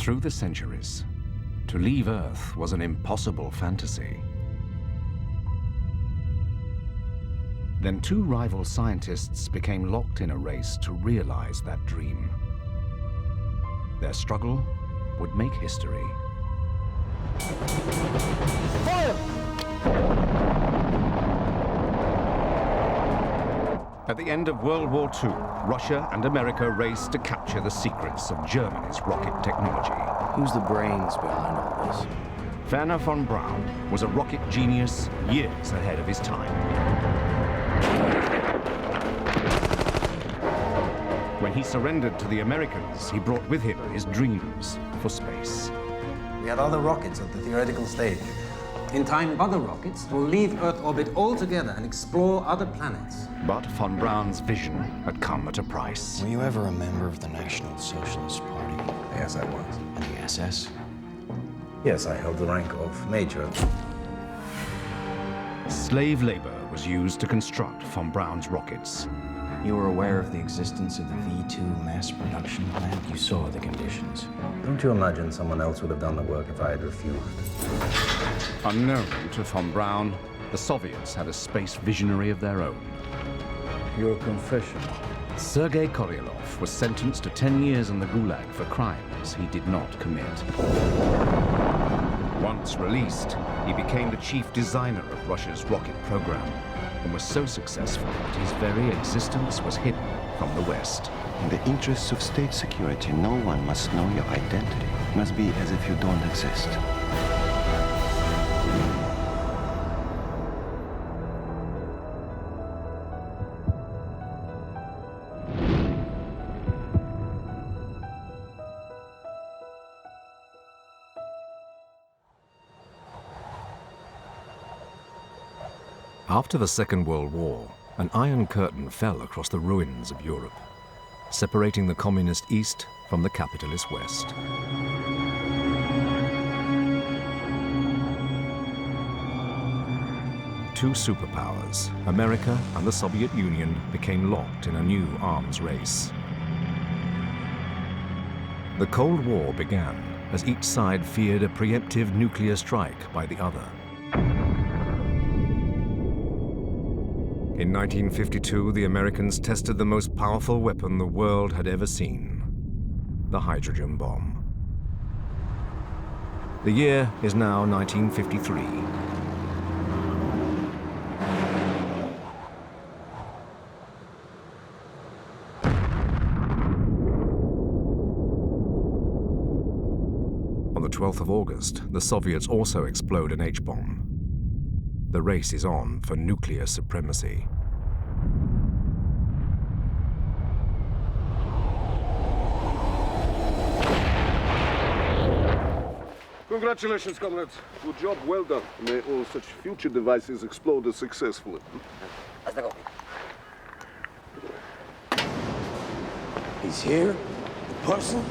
Through the centuries, to leave Earth was an impossible fantasy. Then two rival scientists became locked in a race to realize that dream. Their struggle would make history. Fire! At the end of World War II, Russia and America raced to capture the secrets of Germany's rocket technology. Who's the brains behind all this? Werner von Braun was a rocket genius years ahead of his time. When he surrendered to the Americans, he brought with him his dreams for space. We had other rockets at the theoretical stage. In time, other rockets will leave Earth orbit altogether and explore other planets. But von Braun's vision had come at a price. Were you ever a member of the National Socialist Party? Yes, I was. And the SS? Yes, I held the rank of major. Slave labor was used to construct von Braun's rockets. You were aware of the existence of the V2 mass production plant? You saw the conditions. Don't you imagine someone else would have done the work if I had refused? Unknown to von Braun, the Soviets had a space visionary of their own. Your confession. Sergei Korolev was sentenced to 10 years in the Gulag for crimes he did not commit. Once released, he became the chief designer of Russia's rocket program and was so successful that his very existence was hidden from the West. In the interests of state security, no one must know your identity. It must be as if you don't exist. After the Second World War, an iron curtain fell across the ruins of Europe, separating the communist East from the capitalist West. Two superpowers, America and the Soviet Union, became locked in a new arms race. The Cold War began as each side feared a preemptive nuclear strike by the other. In 1952, the Americans tested the most powerful weapon the world had ever seen, the hydrogen bomb. The year is now 1953. On the 12th of August, the Soviets also explode an H-bomb. The race is on for nuclear supremacy. Congratulations, comrades. Good job, well done. May all such future devices explode successfully. He's here? In person?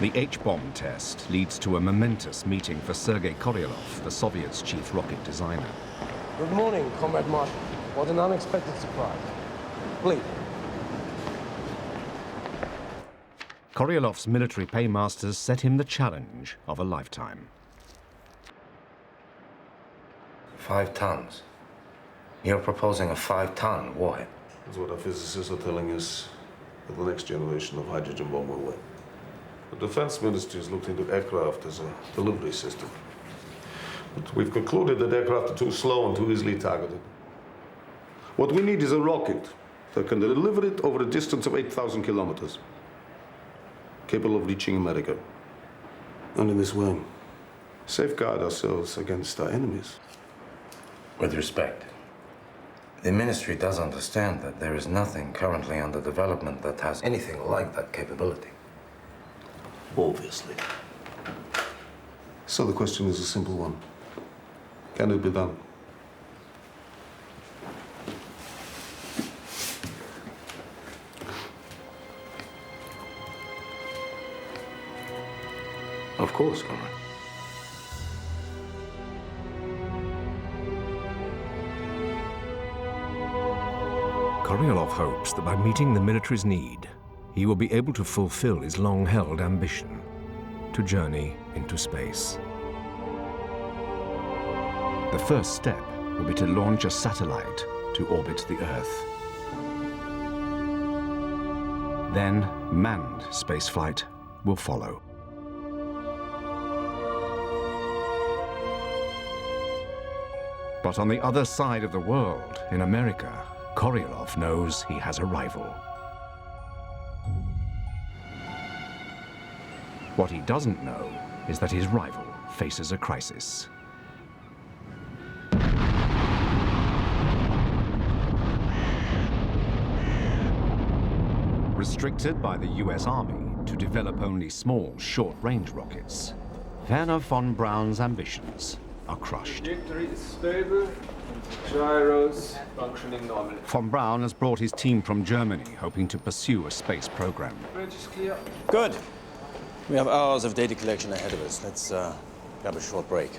The H-bomb test leads to a momentous meeting for Sergei Korolev, the Soviets' chief rocket designer. Good morning, Comrade Marshall. What an unexpected surprise. Please. Korolev's military paymasters set him the challenge of a lifetime. 5 tons. You're proposing a 5-ton warhead. That's what our physicists are telling us that the next generation of hydrogen bomb will win. The Defense Ministry has looked into aircraft as a delivery system. But we've concluded that aircraft are too slow and too easily targeted. What we need is a rocket that can deliver it over a distance of 8,000 kilometers, capable of reaching America. And in this way, safeguard ourselves against our enemies. With respect, the Ministry does understand that there is nothing currently under development that has anything like that capability. Obviously. So the question is a simple one. Can it be done? Of course, Comrade. Korolev hopes that by meeting the military's need, he will be able to fulfill his long-held ambition to journey into space. The first step will be to launch a satellite to orbit the Earth. Then manned spaceflight will follow. But on the other side of the world, in America, Korolev knows he has a rival. What he doesn't know is that his rival faces a crisis. Restricted by the US Army to develop only small, short-range rockets, Werner von Braun's ambitions are crushed. Trajectory is stable, and gyros functioning normally. Von Braun has brought his team from Germany, hoping to pursue a space program. Bridge is clear. Good. We have hours of data collection ahead of us. Let's grab a short break.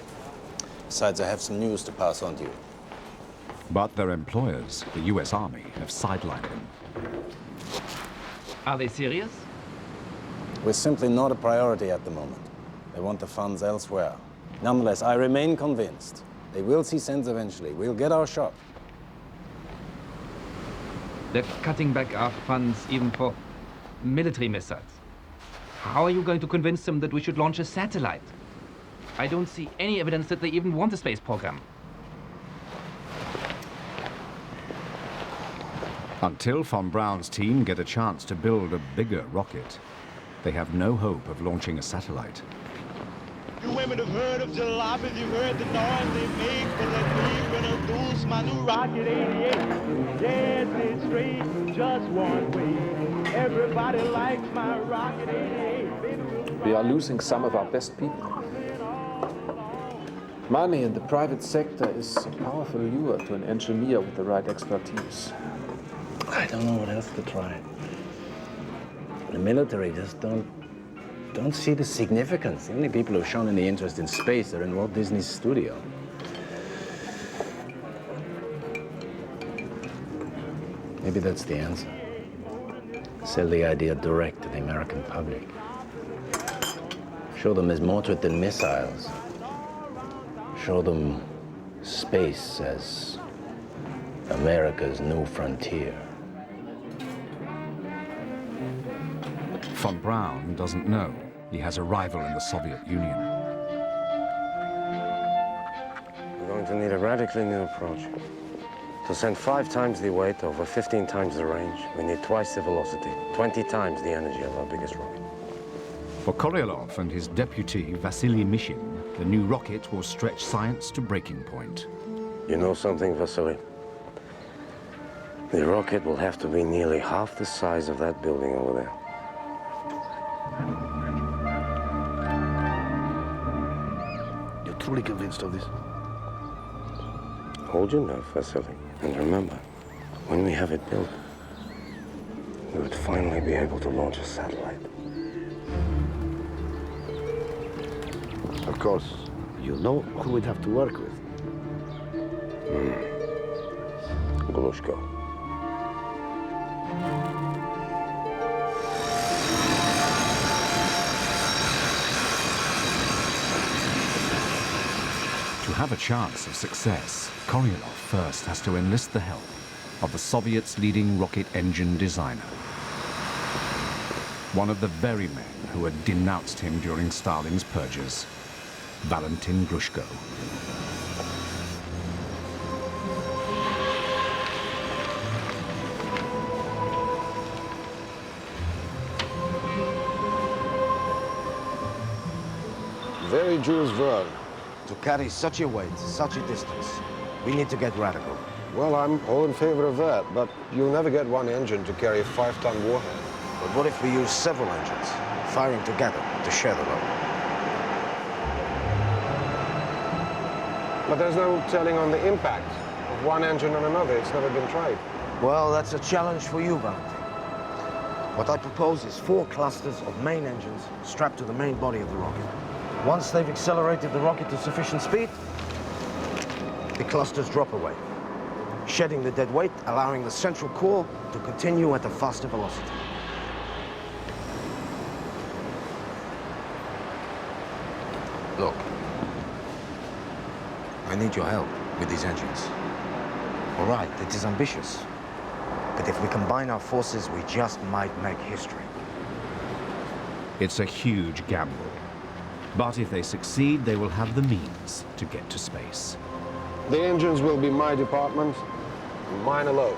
Besides, I have some news to pass on to you. But their employers, the US Army, have sidelined them. Are they serious? We're simply not a priority at the moment. They want the funds elsewhere. Nonetheless, I remain convinced they will see sense eventually. We'll get our shot. They're cutting back our funds even for military missiles. How are you going to convince them that we should launch a satellite? I don't see any evidence that they even want a space program. Until von Braun's team get a chance to build a bigger rocket, they have no hope of launching a satellite. You women have heard of jalopies, you've heard the noise they make, but let me introduce my new Rocket 88. Yes, it's straight, just one way. Everybody likes my Rocket 88. We are losing some of our best people. Money in the private sector is a powerful lure to an engineer with the right expertise. I don't know what else to try. The military just don't see the significance. The only people who've shown any interest in space are in Walt Disney's studio. Maybe that's the answer. Sell the idea direct to the American public. Show them there's more to it than missiles. Show them space as America's new frontier. Von Braun doesn't know he has a rival in the Soviet Union. We're going to need a radically new approach. To send 5 times the weight over 15 times the range, we need twice the velocity, 20 times the energy of our biggest rocket. For Korolev and his deputy, Vasily Mishin, the new rocket will stretch science to breaking point. You know something, Vasily? The rocket will have to be nearly half the size of that building over there. You're truly convinced of this? Hold your nerve, Vasily. And remember, when we have it built, we would finally be able to launch a satellite. Of course, you know who we'd have to work with. Glushko. To have a chance of success, Korolev first has to enlist the help of the Soviets' leading rocket engine designer. One of the very men who had denounced him during Stalin's purges, Valentin Glushko. Very Jules Verne. To carry such a weight, such a distance, we need to get radical. Well, I'm all in favor of that, but you'll never get one engine to carry a 5-ton warhead. But what if we use several engines, firing together to share the load? But there's no telling on the impact of one engine on another. It's never been tried. Well, that's a challenge for you, Valentin. What I propose is 4 clusters of main engines strapped to the main body of the rocket. Once they've accelerated the rocket to sufficient speed, the clusters drop away, shedding the dead weight, allowing the central core to continue at a faster velocity. Look, I need your help with these engines. All right, it is ambitious. But if we combine our forces, we just might make history. It's a huge gamble. But if they succeed, they will have the means to get to space. The engines will be my department, and mine alone.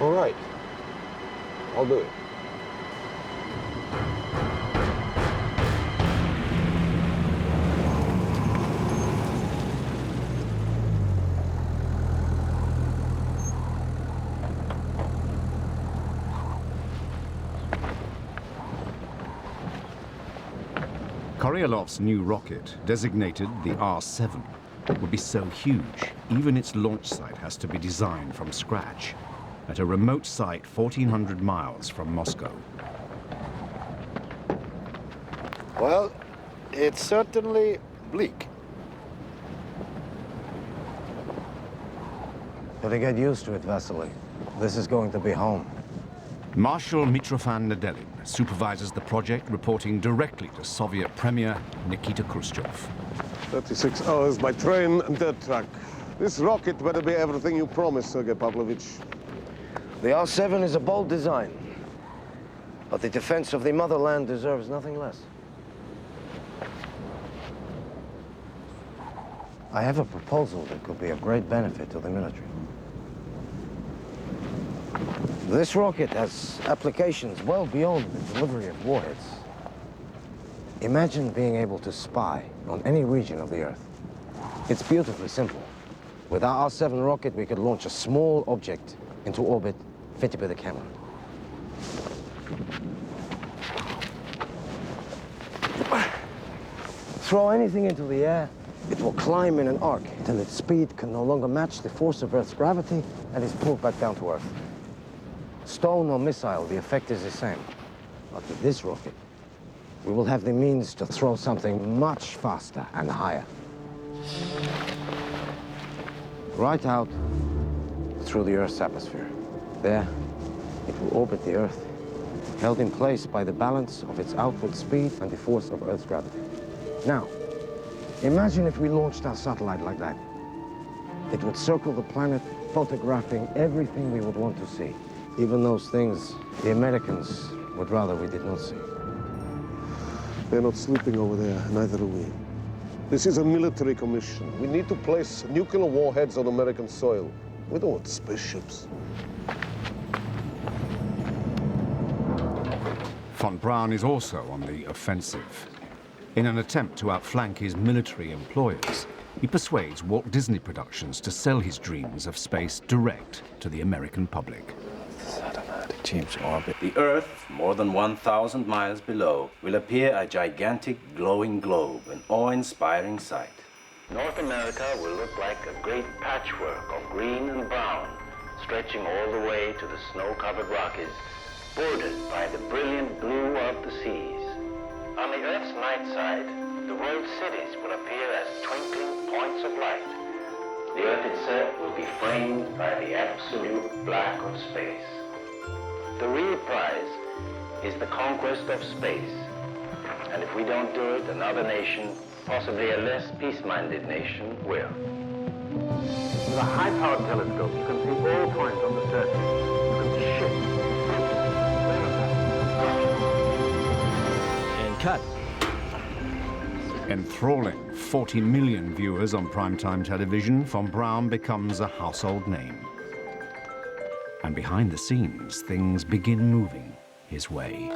All right, I'll do it. Koryalov's new rocket, designated the R-7, would be so huge, even its launch site has to be designed from scratch, at a remote site 1,400 miles from Moscow. Well, it's certainly bleak. Better get used to it, Vasily. This is going to be home. Marshal Mitrofan Nedelin supervises the project, reporting directly to Soviet Premier Nikita Khrushchev. 36 hours by train and dirt track. This rocket better be everything you promised, Sergei Pavlovich. The R-7 is a bold design, but the defense of the motherland deserves nothing less. I have a proposal that could be of great benefit to the military. This rocket has applications well beyond the delivery of warheads. Imagine being able to spy on any region of the Earth. It's beautifully simple. With our R-7 rocket, we could launch a small object into orbit fitted with a camera. Throw anything into the air, it will climb in an arc till its speed can no longer match the force of Earth's gravity and is pulled back down to Earth. Stone or missile, the effect is the same. But with this rocket, we will have the means to throw something much faster and higher. Right out through the Earth's atmosphere. There, it will orbit the Earth, held in place by the balance of its outward speed and the force of Earth's gravity. Now, imagine if we launched our satellite like that. It would circle the planet, photographing everything we would want to see. Even those things the Americans would rather we did not see. They're not sleeping over there, neither are we. This is a military commission. We need to place nuclear warheads on American soil. We don't want spaceships. Von Braun is also on the offensive. In an attempt to outflank his military employers, he persuades Walt Disney Productions to sell his dreams of space direct to the American public. Change orbit. The Earth, more than 1,000 miles below, will appear a gigantic glowing globe, an awe-inspiring sight. North America will look like a great patchwork of green and brown, stretching all the way to the snow-covered Rockies, bordered by the brilliant blue of the seas. On the Earth's night side, the world's cities will appear as twinkling points of light. The Earth itself will be framed by the absolute black of space. The real prize is the conquest of space. And if we don't do it, another nation, possibly a less peace-minded nation, will. With a high-powered telescope, you can see all points on the surface. You can see ships. And cut. Enthralling 40 million viewers on primetime television, Von Braun becomes a household name. And behind the scenes, things begin moving his way.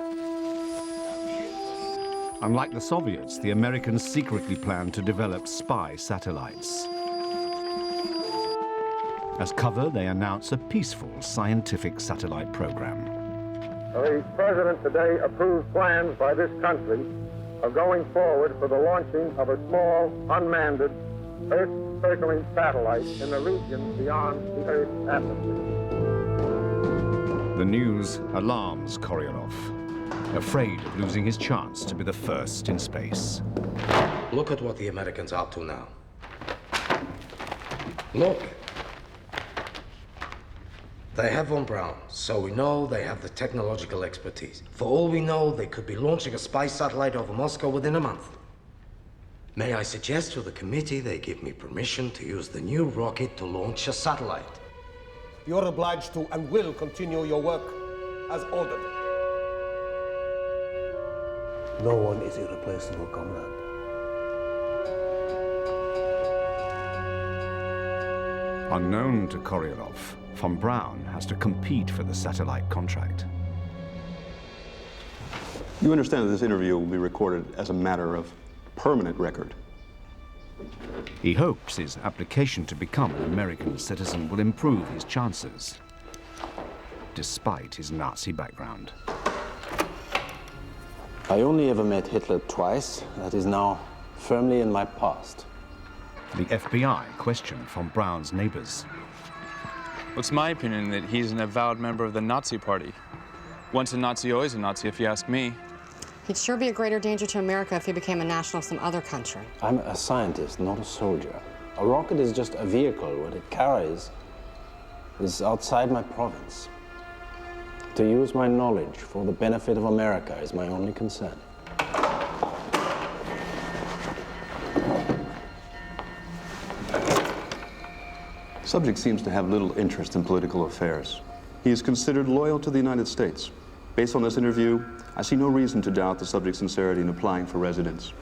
Unlike the Soviets, the Americans secretly plan to develop spy satellites. As cover, they announce a peaceful scientific satellite program. The President today approved plans by this country of going forward for the launching of a small, unmanned, Earth-circling satellite in the region beyond the Earth's atmosphere. The news alarms Koryalov, afraid of losing his chance to be the first in space. Look at what the Americans are up to now. Look. They have von Braun, so we know they have the technological expertise. For all we know, they could be launching a spy satellite over Moscow within a month. May I suggest to the committee they give me permission to use the new rocket to launch a satellite? You're obliged to and will continue your work as ordered. No one is irreplaceable, comrade. Unknown to Korylov, von Braun has to compete for the satellite contract. You understand that this interview will be recorded as a matter of permanent record. He hopes his application to become an American citizen will improve his chances, despite his Nazi background. I only ever met Hitler twice. That is now firmly in my past. The FBI questioned von Braun's neighbors. Well, it's my opinion that he's an avowed member of the Nazi Party. Once a Nazi, always a Nazi, if you ask me. He'd sure be a greater danger to America if he became a national of some other country. I'm a scientist, not a soldier. A rocket is just a vehicle. What it carries is outside my province. To use my knowledge for the benefit of America is my only concern. The subject seems to have little interest in political affairs. He is considered loyal to the United States. Based on this interview, I see no reason to doubt the subject's sincerity in applying for residence.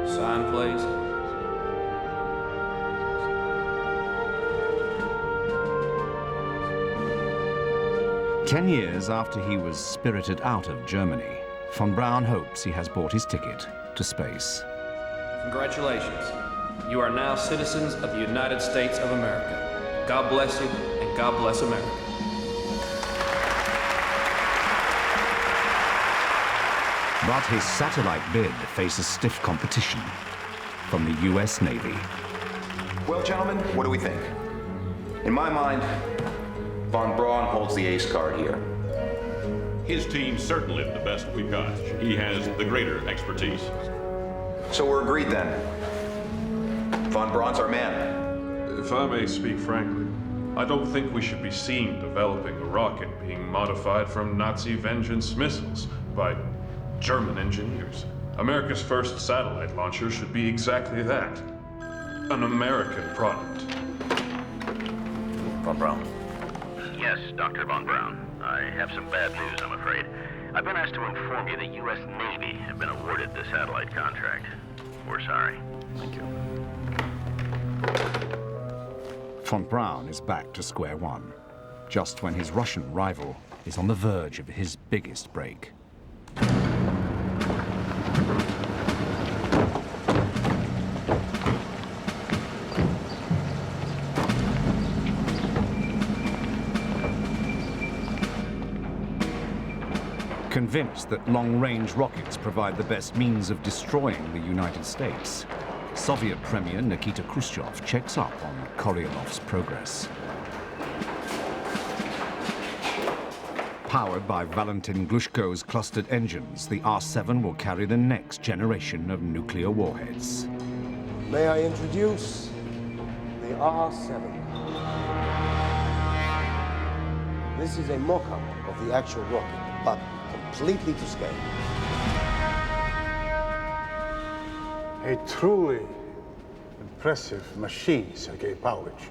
Sign, please. Ten years after he was spirited out of Germany, von Braun hopes he has bought his ticket to space. Congratulations. You are now citizens of the United States of America. God bless you, and God bless America. But his satellite bid faces stiff competition from the US Navy. Well, gentlemen, what do we think? In my mind, von Braun holds the ace card here. His team's certainly the best we've got. He has the greater expertise. So we're agreed then. Von Braun's our man. If I may speak frankly, I don't think we should be seen developing a rocket being modified from Nazi vengeance missiles by German engineers. America's first satellite launcher should be exactly that. An American product. Von Braun. Yes, Dr. Von Braun. I have some bad news, I'm afraid. I've been asked to inform you the U.S. Navy have been awarded the satellite contract. We're sorry. Thank you. Von Braun is back to square one, just when his Russian rival is on the verge of his biggest break. Convinced that long-range rockets provide the best means of destroying the United States, Soviet Premier Nikita Khrushchev checks up on Korylov's progress. Powered by Valentin Glushko's clustered engines, the R-7 will carry the next generation of nuclear warheads. May I introduce the R-7. This is a mock-up of the actual rocket, but completely to scale. A truly impressive machine, Sergei Pavlovich.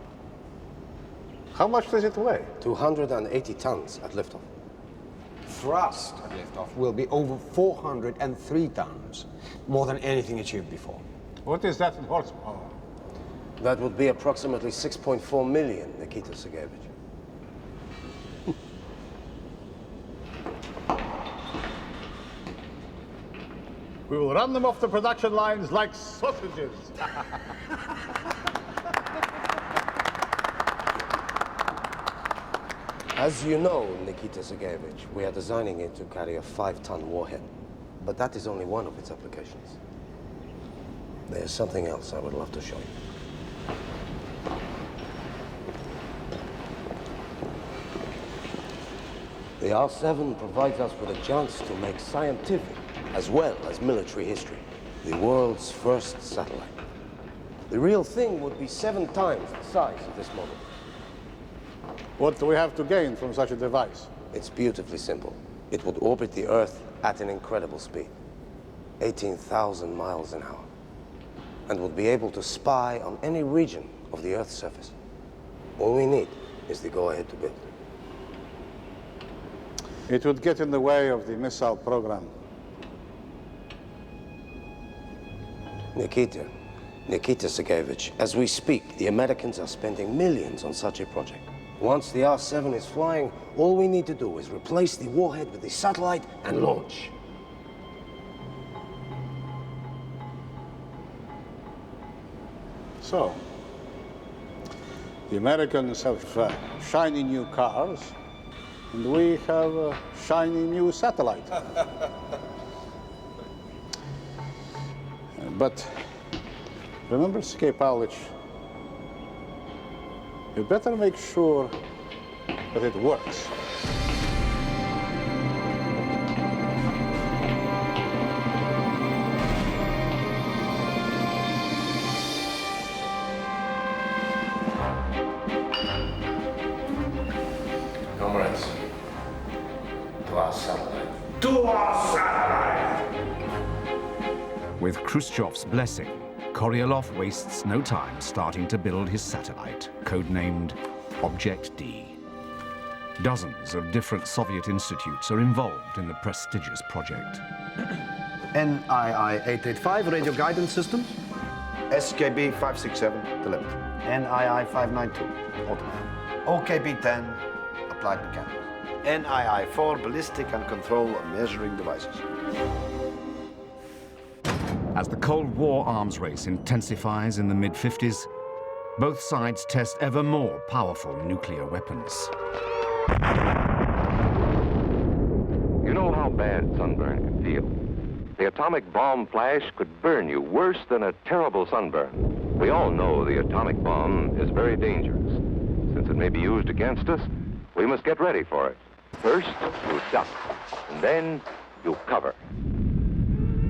How much does it weigh? 280 tons at liftoff. Thrust at liftoff will be over 403 tons, more than anything achieved before. What is that in horsepower? That would be approximately 6.4 million, Nikita Sergeyevich. We will run them off the production lines like sausages. As you know, Nikita Sergeyevich, we are designing it to carry a 5-ton warhead. But that is only one of its applications. There's something else I would love to show you. The R-7 provides us with a chance to make scientific as well as military history. the world's first satellite. The real thing would be 7 times the size of this model. What do we have to gain from such a device? It's beautifully simple. It would orbit the Earth at an incredible speed, 18,000 miles an hour, and would be able to spy on any region of the Earth's surface. All we need is the go-ahead to build. It would get in the way of the missile program. Nikita Sergeyevich, as we speak, the Americans are spending millions on such a project. Once the R-7 is flying, all we need to do is replace the warhead with the satellite and launch. So, the Americans have shiny new cars, and we have a shiny new satellite. But remember, Sergei Pavlovich, you better make sure that it works. Comrades, to our satellite. To our satellite! With Khrushchev's blessing, Koryalov wastes no time starting to build his satellite, codenamed Object D. Dozens of different Soviet institutes are involved in the prestigious project. NII-885 radio guidance systems. SKB 567 telemetry. NII-592 automatic. OKB-10 applied mechanical. NII-4 ballistic and control measuring devices. As the Cold War arms race intensifies in the mid-50s, both sides test ever more powerful nuclear weapons. You know how bad sunburn can feel. The atomic bomb flash could burn you worse than a terrible sunburn. We all know the atomic bomb is very dangerous. Since it may be used against us, we must get ready for it. First, you duck, and then you cover.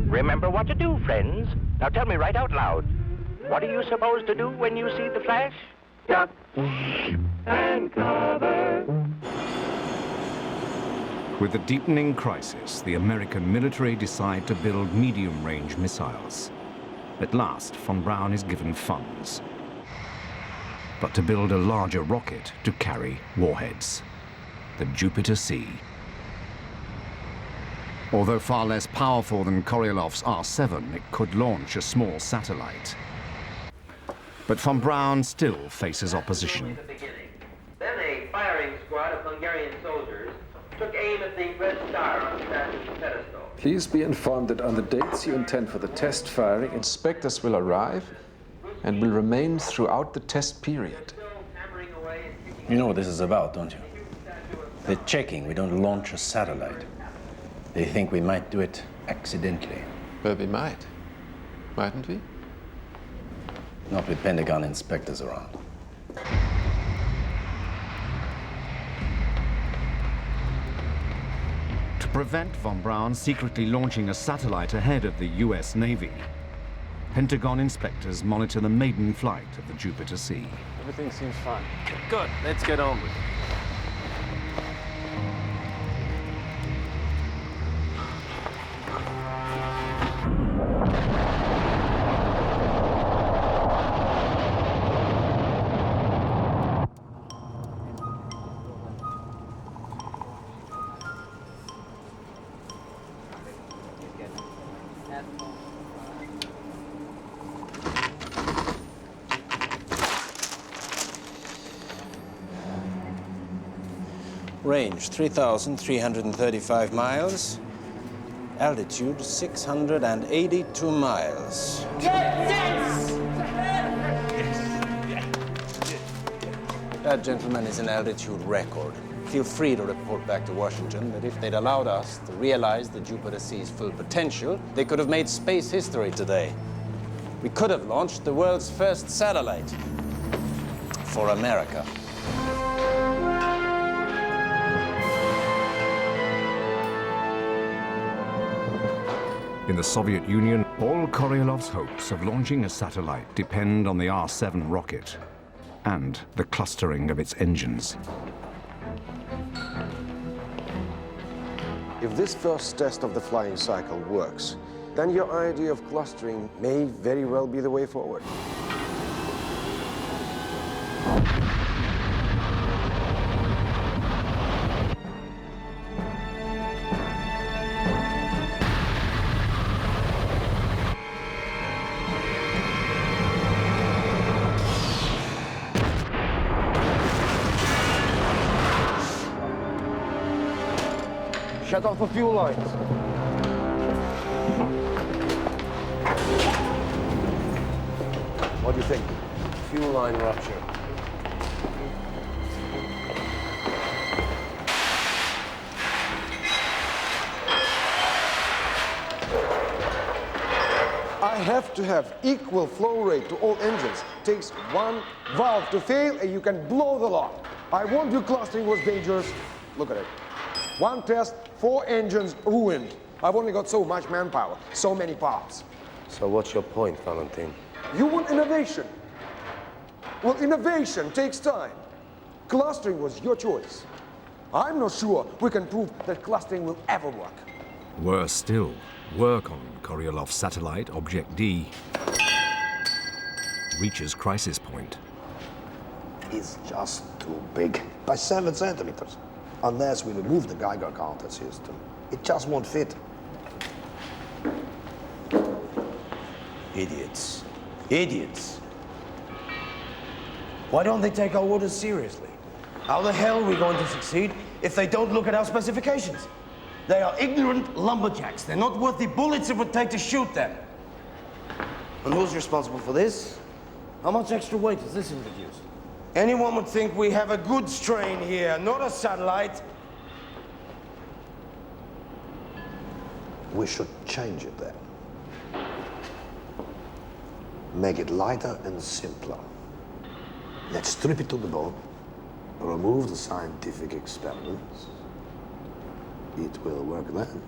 Remember what to do, friends. Now tell me right out loud. What are you supposed to do when you see the flash? Duck and cover. With the deepening crisis, the American military decide to build medium-range missiles. At last, von Braun is given funds, but to build a larger rocket to carry warheads, the Jupiter C. Although far less powerful than Koryalov's R-7, it could launch a small satellite. But von Braun still faces opposition. Then a firing squad of Hungarian soldiers took aim at the red star on the statue's pedestal. Please be informed that on the dates you intend for the test firing, inspectors will arrive and will remain throughout the test period. You know what this is about, don't you? They're checking we don't launch a satellite. They think we might do it accidentally. Well, we might. Mightn't we? Not with Pentagon inspectors around. To prevent von Braun secretly launching a satellite ahead of the US Navy, Pentagon inspectors monitor the maiden flight of the Jupiter C. Everything seems fine. Good, let's get on with it. Range 3,335 miles. Altitude 682 miles. That, gentlemen, is an altitude record. Feel free to report back to Washington that if they'd allowed us to realize the Jupiter C's full potential, they could have made space history today. We could have launched the world's first satellite for America. In the Soviet Union, all Koryalov's hopes of launching a satellite depend on the R-7 rocket and the clustering of its engines. If this first test of the flying cycle works, then your idea of clustering may very well be the way forward. Shut off the fuel lines. What do you think? Fuel line rupture. I have to have equal flow rate to all engines. Takes one valve to fail and you can blow the lot. I warned you clustering was dangerous. Look at it. One test, 4 engines ruined. I've only got so much manpower, so many parts. So what's your point, Valentin? You want innovation. Well, innovation takes time. Clustering was your choice. I'm not sure we can prove that clustering will ever work. Worse still, work on Koryalov's satellite, Object D, reaches crisis point. It's just too big. By 7 centimeters. Unless we remove the Geiger counter system, it just won't fit. Idiots. Idiots. Why don't they take our orders seriously? How the hell are we going to succeed if they don't look at our specifications? They are ignorant lumberjacks. They're not worth the bullets it would take to shoot them. And who's responsible for this? How much extra weight has this introduced? Anyone would think we have a goods train here, not a satellite. We should change it then. Make it lighter and simpler. Let's strip it to the bone, remove the scientific experiments. It will work then.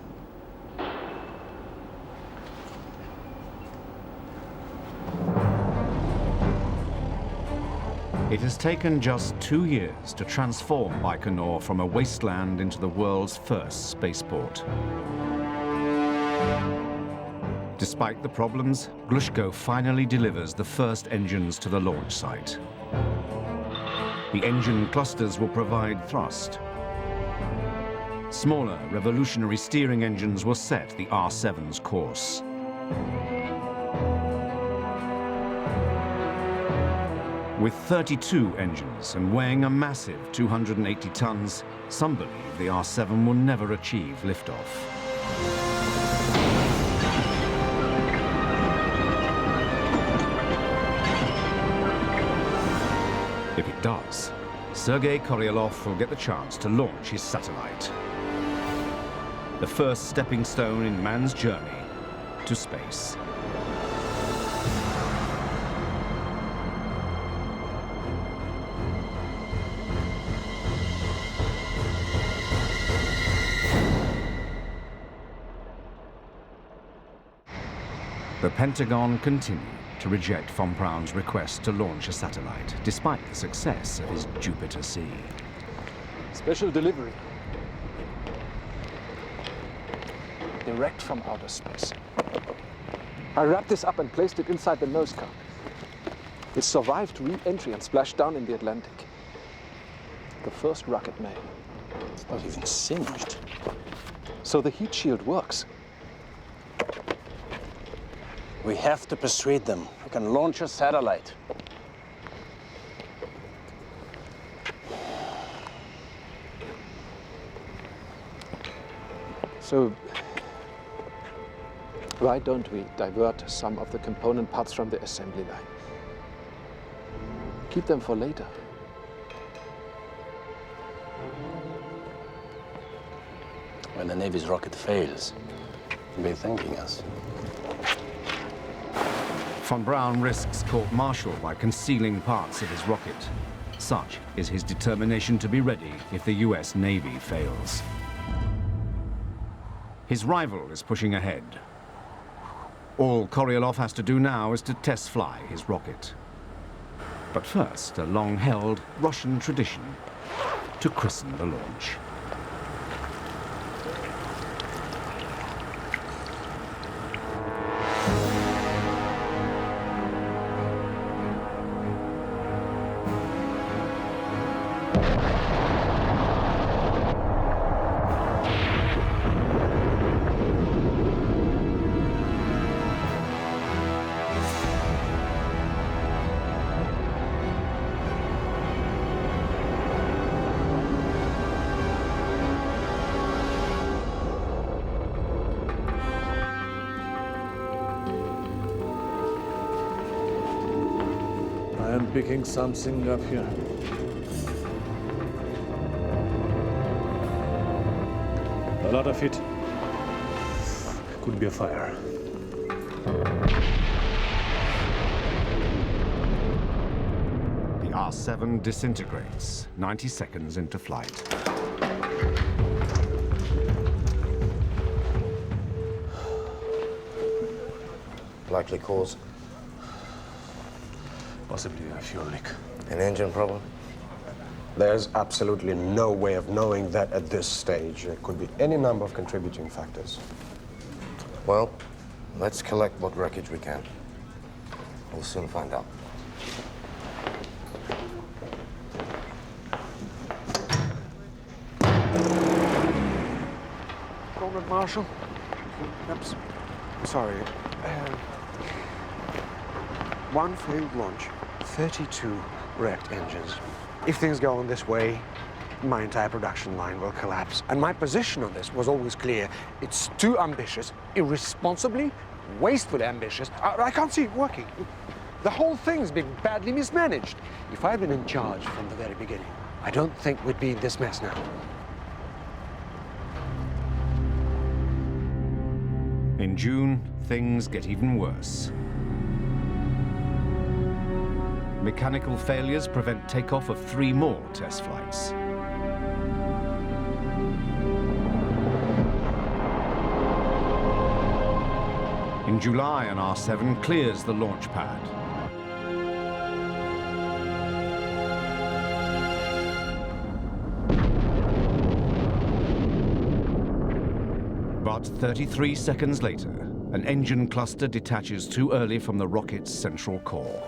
It has taken just 2 years to transform Baikonur from a wasteland into the world's first spaceport. Despite the problems, Glushko finally delivers the first engines to the launch site. The engine clusters will provide thrust. Smaller, revolutionary steering engines will set the R-7's course. With 32 engines and weighing a massive 280 tons, some believe the R-7 will never achieve liftoff. If it does, Sergei Koryalov will get the chance to launch his satellite. The first stepping stone in man's journey to space. The Pentagon continued to reject von Braun's request to launch a satellite, despite the success of his Jupiter C. Special delivery. Direct from outer space. I wrapped this up and placed it inside the nose cone. It survived re-entry and splashed down in the Atlantic. The first rocket made. It's not even singed. So the heat shield works. We have to persuade them. We can launch a satellite. So why don't we divert some of the component parts from the assembly line? Keep them for later. When the Navy's rocket fails, they'll be thanking us. Von Braun risks court-martial by concealing parts of his rocket. Such is his determination to be ready if the US Navy fails. His rival is pushing ahead. All Koryalov has to do now is to test fly his rocket. But first, a long-held Russian tradition to christen the launch. I am picking something up here. A lot of it. Could be a fire. The R7 disintegrates 90 seconds into flight. Likely cause? Possibly a fuel leak. An engine problem? There's absolutely no way of knowing that at this stage. There could be any number of contributing factors. Well, let's collect what wreckage we can. We'll soon find out. Comrade Marshal? Oops. Sorry. One failed launch, 32 wrecked engines. If things go on this way, my entire production line will collapse. And my position on this was always clear. It's too ambitious, irresponsibly, wastefully ambitious. I can't see it working. The whole thing's been badly mismanaged. If I'd been in charge from the very beginning, I don't think we'd be in this mess now. In June, things get even worse. Mechanical failures prevent takeoff of 3 more test flights. In July, an R7 clears the launch pad. But 33 seconds later, an engine cluster detaches too early from the rocket's central core.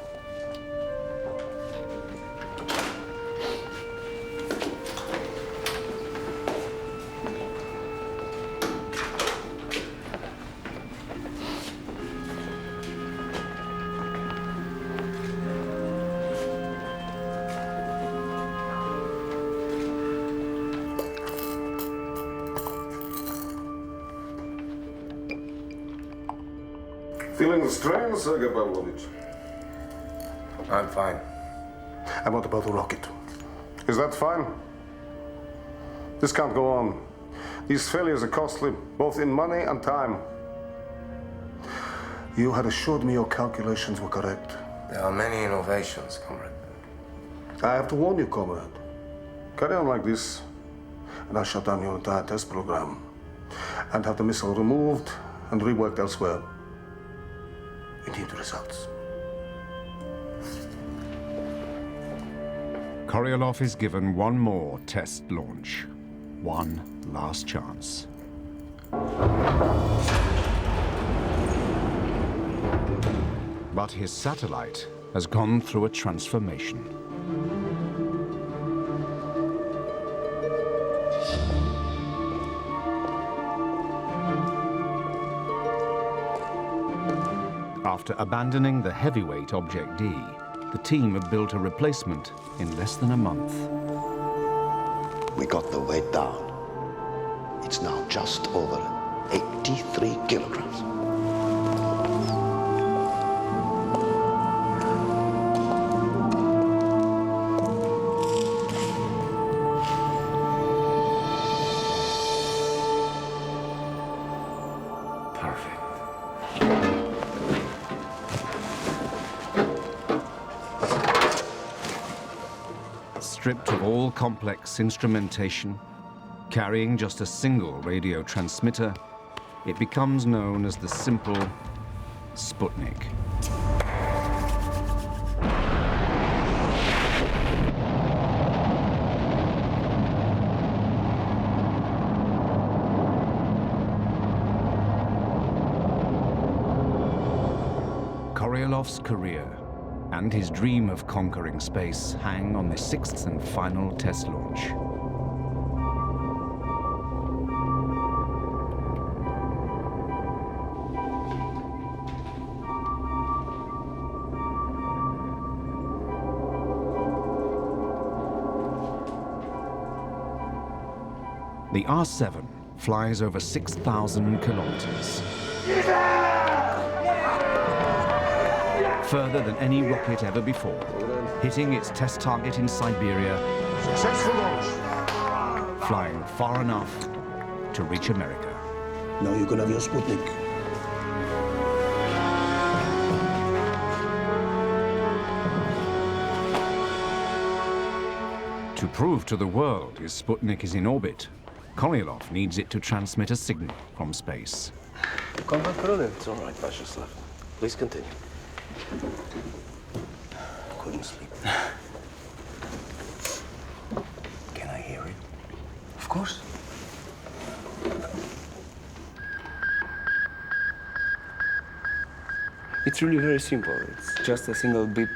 Feeling the strain, Sergei Pavlovich? I'm fine. And what about the rocket? Is that fine? This can't go on. These failures are costly, both in money and time. You had assured me your calculations were correct. There are many innovations, comrade. I have to warn you, comrade. Carry on like this, and I'll shut down your entire test program and have the missile removed and reworked elsewhere. We need results. Koryalov is given one more test launch. One last chance. But his satellite has gone through a transformation. After abandoning the heavyweight Object D, the team have built a replacement in less than a month. We got the weight down. It's now just over 83 kilograms. Stripped of all complex instrumentation, carrying just a single radio transmitter, it becomes known as the simple Sputnik. Koryalov's career and his dream of conquering space hang on the 6th and final test launch. The R-7 flies over 6,000 kilometers. Further than any rocket ever before, hitting its test target in Siberia, Successful launch. flying far enough to reach America. Now you can have your Sputnik. To prove to the world his Sputnik is in orbit, Koryalov needs it to transmit a signal from space. Combat Corrida. It's all right, Vashislav. Please continue. Couldn't sleep. Can I hear it? Of course. It's really very simple. It's just a single beep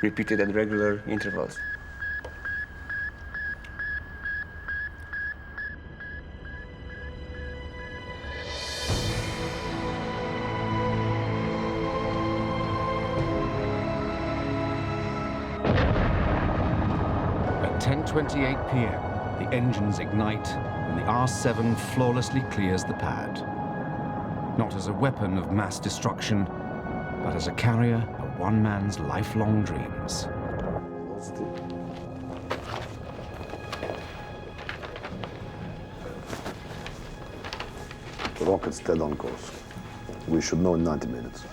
repeated at regular intervals. At 10:28 p.m., the engines ignite and the R-7 flawlessly clears the pad. Not as a weapon of mass destruction, but as a carrier of one man's lifelong dreams. The rocket's dead on course. We should know in 90 minutes.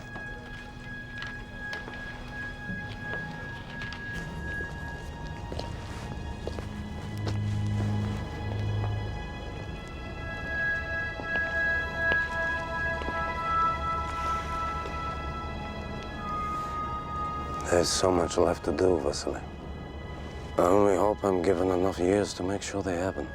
There's so much left to do, Vasily. I only hope I'm given enough years to make sure they happen.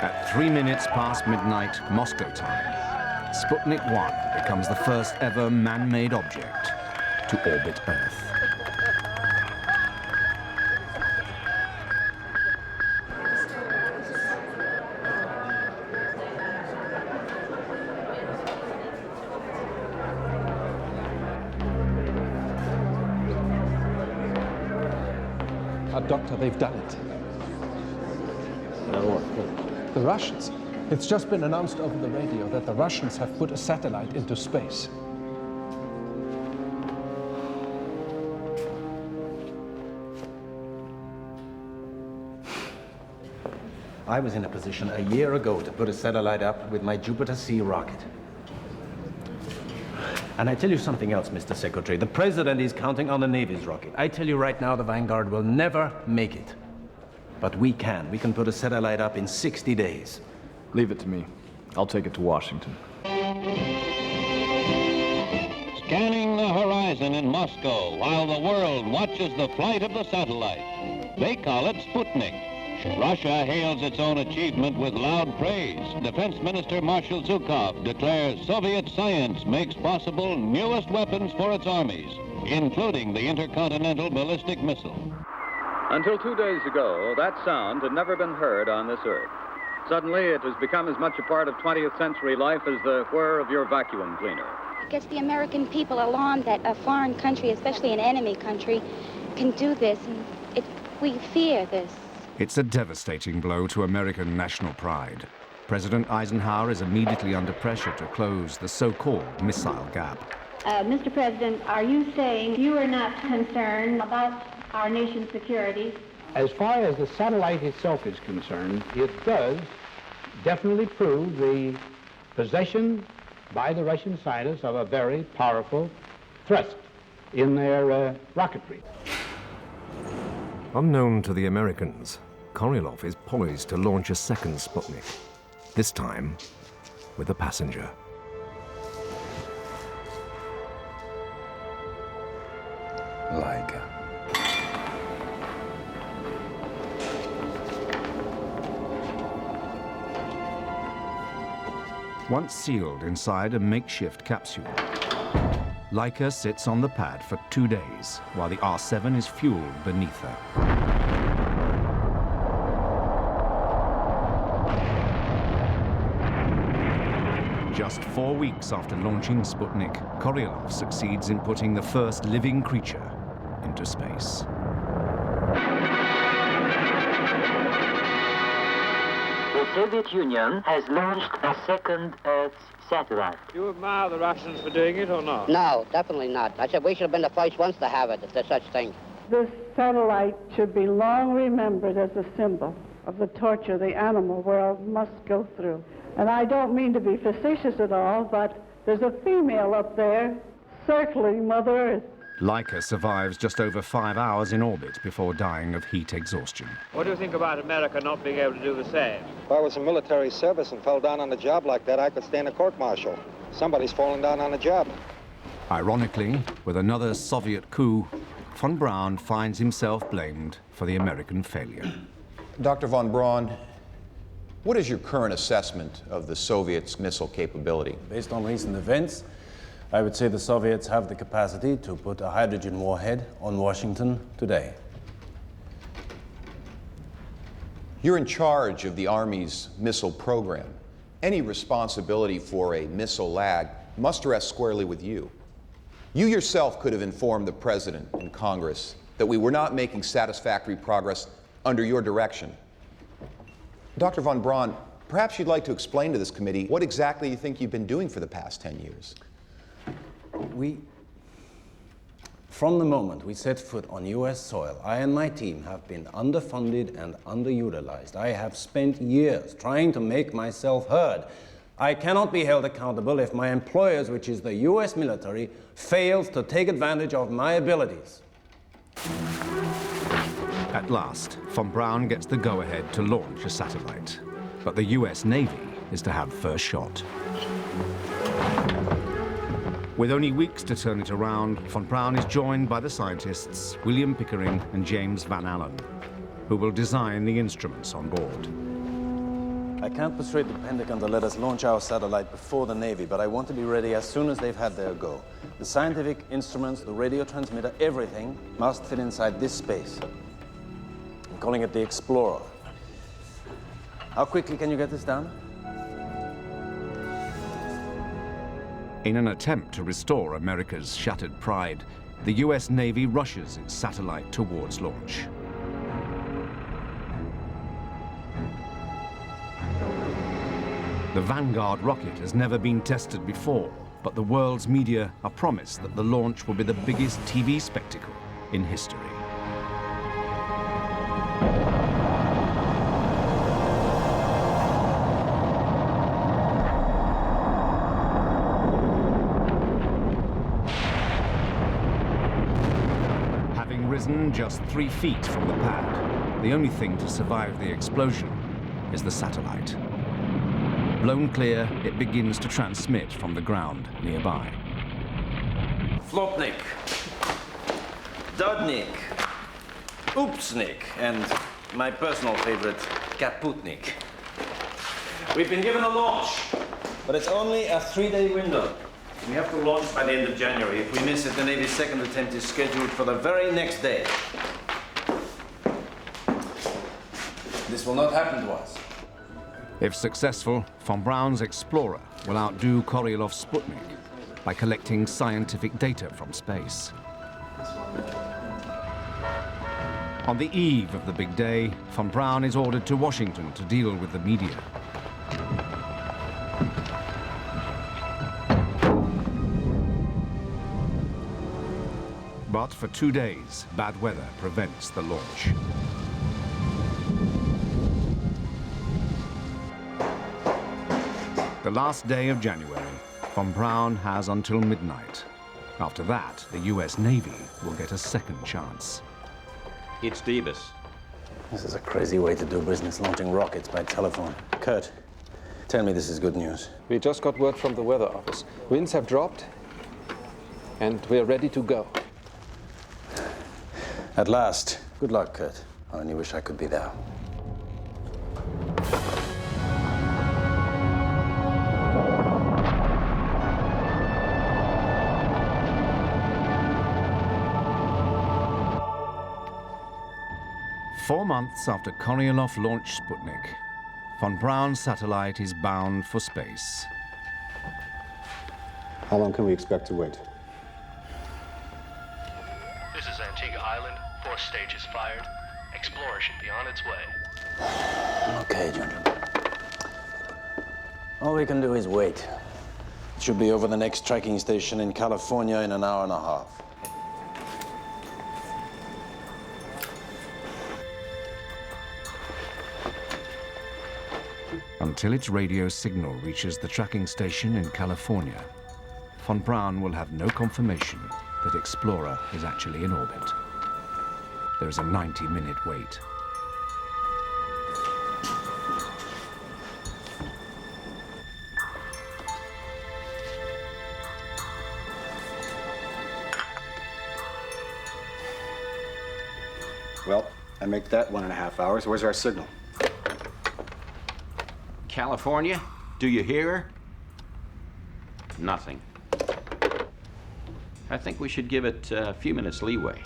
At 3 minutes past midnight, Moscow time, Sputnik 1 becomes the first ever man-made object to orbit Earth. Doctor, they've done it. Now what? The Russians. It's just been announced over the radio that the Russians have put a satellite into space. I was in a position a year ago to put a satellite up with my Jupiter-C rocket. And I tell you something else, Mr. Secretary. The President is counting on the Navy's rocket. I tell you right now, the Vanguard will never make it. But we can. We can put a satellite up in 60 days. Leave it to me. I'll take it to Washington. Scanning the horizon in Moscow while the world watches the flight of the satellite. They call it Sputnik. Russia hails its own achievement with loud praise. Defense Minister Marshal Zhukov declares Soviet science makes possible newest weapons for its armies, including the intercontinental ballistic missile. Until 2 days ago, that sound had never been heard on this earth. Suddenly, it has become as much a part of 20th century life as the whir of your vacuum cleaner. It gets the American people alarmed that a foreign country, especially an enemy country, can do this, and we fear this. It's a devastating blow to American national pride. President Eisenhower is immediately under pressure to close the so-called missile gap. Mr. President, are you saying you are not concerned about our nation's security? As far as the satellite itself is concerned, it does definitely prove the possession by the Russian scientists of a very powerful thrust in their rocketry. Unknown to the Americans, Korylov is poised to launch a second Sputnik, this time with a passenger. Laika. Once sealed inside a makeshift capsule, Laika sits on the pad for 2 days while the R-7 is fueled beneath her. Just 4 weeks after launching Sputnik, Korylov succeeds in putting the first living creature into space. The Soviet Union has launched a second Earth satellite. Do you admire the Russians for doing it or not? No, definitely not. I said we should have been the first ones to have it, if there's such thing. This satellite should be long remembered as a symbol of the torture the animal world must go through. And I don't mean to be facetious at all, but there's a female up there circling Mother Earth. Laika survives just over 5 hours in orbit before dying of heat exhaustion. What do you think about America not being able to do the same? If I was in military service and fell down on a job like that, I could stand a court-martial. Somebody's falling down on a job. Ironically, with another Soviet coup, von Braun finds himself blamed for the American failure. Dr. von Braun, what is your current assessment of the Soviets' missile capability? Based on recent events, I would say the Soviets have the capacity to put a hydrogen warhead on Washington today. You're in charge of the Army's missile program. Any responsibility for a missile lag must rest squarely with you. You yourself could have informed the President and Congress that we were not making satisfactory progress under your direction. Dr. von Braun, perhaps you'd like to explain to this committee what exactly you think you've been doing for the past 10 years. From the moment we set foot on US soil, I and my team have been underfunded and underutilized. I have spent years trying to make myself heard. I cannot be held accountable if my employers, which is the US military, fails to take advantage of my abilities. At last, von Braun gets the go-ahead to launch a satellite. But the US Navy is to have first shot. With only weeks to turn it around, von Braun is joined by the scientists William Pickering and James Van Allen, who will design the instruments on board. I can't persuade the Pentagon to let us launch our satellite before the Navy, but I want to be ready as soon as they've had their go. The scientific instruments, the radio transmitter, everything must fit inside this space. I'm calling it the Explorer. How quickly can you get this done? In an attempt to restore America's shattered pride, the US Navy rushes its satellite towards launch. The Vanguard rocket has never been tested before, but the world's media are promised that the launch will be the biggest TV spectacle in history. Having risen just 3 feet from the pad, the only thing to survive the explosion is the satellite. Blown clear, it begins to transmit from the ground nearby. Flopnik, Dudnik, Oopsnik, and my personal favorite, Kaputnik. We've been given a launch, but it's only a 3-day window. We have to launch by the end of January. If we miss it, the Navy's second attempt is scheduled for the very next day. This will not happen to us. If successful, von Braun's Explorer will outdo Koryalov's Sputnik by collecting scientific data from space. On the eve of the big day, von Braun is ordered to Washington to deal with the media. But for 2 days, bad weather prevents the launch. The last day of January, von Braun has until midnight. After that, the US Navy will get a second chance. It's Davis. This is a crazy way to do business, launching rockets by telephone. Kurt, tell me this is good news. We just got word from the weather office. Winds have dropped, and we're ready to go. At last. Good luck, Kurt. I only wish I could be there. Four months after Koryalov launched Sputnik, von Braun's satellite is bound for space. How long can we expect to wait? This is Antigua Island. 4th stage is fired. Explorer should be on its way. Okay, gentlemen. All we can do is wait. It should be over the next tracking station in California in an hour and a half. Until its radio signal reaches the tracking station in California, von Braun will have no confirmation that Explorer is actually in orbit. There is a 90-minute wait. Well, I make that 1.5 hours. Where's our signal? California? Do you hear her? Nothing. I think we should give it a few minutes leeway.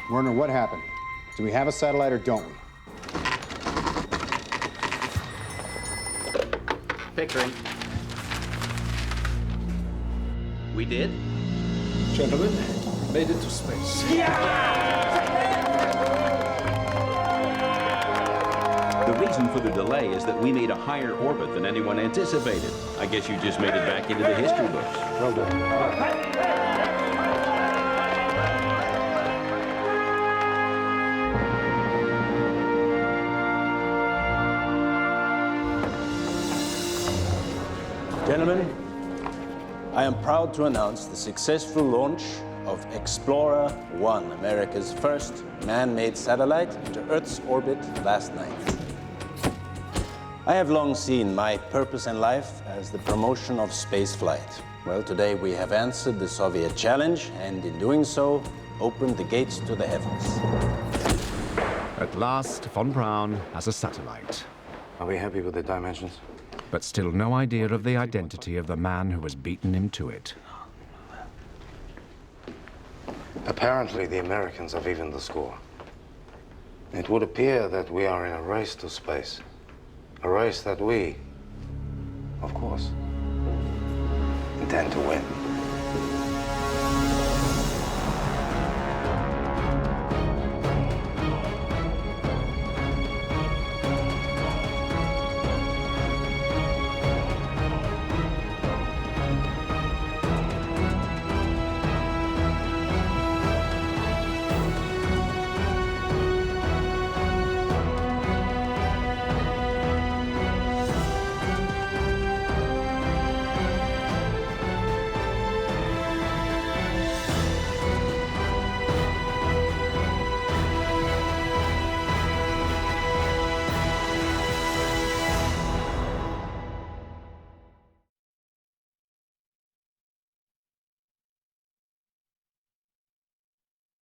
Werner, what happened? Do we have a satellite or don't we? Pickering. We did? Gentlemen, made it to space. The reason for the delay is that we made a higher orbit than anyone anticipated. I guess you just made it back into the history books. Well done. Gentlemen, I am proud to announce the successful launch of Explorer 1, America's first man-made satellite into Earth's orbit last night. I have long seen my purpose in life as the promotion of space flight. Well, today we have answered the Soviet challenge, and in doing so, opened the gates to the heavens. At last, von Braun has a satellite. Are we happy with the dimensions? But still no idea of the identity of the man who has beaten him to it. Apparently, the Americans have evened the score. It would appear that we are in a race to space. A race that we, of course, intend to win.